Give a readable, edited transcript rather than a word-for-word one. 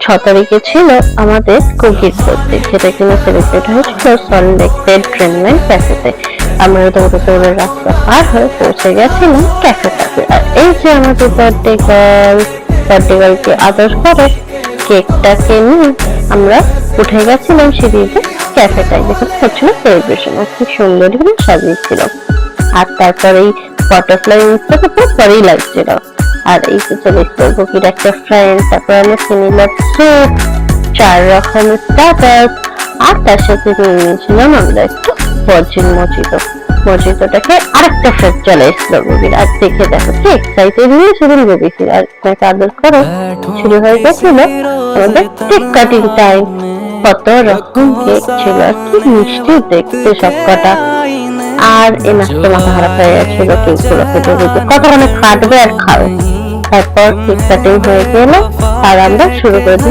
6 তারিখে ছিল আমাদের কুকির বার্থডে, যেটা কিনা সেলিব্রেট হয়েছিল সল্টলেকের ড্রিমল্যান্ড ক্যাফেতে। আমরা দৌড়ে দৌড়ে রাস্তা পার হয়ে পৌঁছে গেছিলাম ক্যাফেটাতে। আর এই যে আমাদের বার্থডে গার্লকে আদর করে কেকটাকে নিয়ে আমরা উঠে গেছিলাম সিঁড়িতে ক্যাফেটায়, যেখানে হচ্ছিল সেলিব্রেশন। আর খুব সুন্দর করে সাজিয়েছিল। আর তারপর এই বাটারফ্লাই জিনিসটাকে খুব ভালোই লাগছিল। আর এই যে চলে কুকির একটা ফ্রেন্ড, তারপর আমরা সিমিলার স্যুপ, 4 রকমের স্টার্টার্স, আর তার সাথে নিয়ে নিয়েছিলাম আমরা একটু ভার্জিন মজিটোটাকে আরেকটা ফ্রেন্ড চলে এসেছিল রবির। আর দেখে দেখো কি এক্সাইটেড হয়েছিলেন রবি। আর তাকে আদর করে শুরু হয়ে গেছিল আমাদের কেক কাটিং টাইম। কত রকম কেক ছিল, আর কি মিষ্টি দেখতে সবকটা। আর এই মাছটা মাথা খারাপ হয়ে গেছিল কেকগুলো খেতে খেতে, কতক্ষণে কাটবে আর খাবে। তারপর কেক কাটিং হয়ে গেল আর আমরা শুরু করে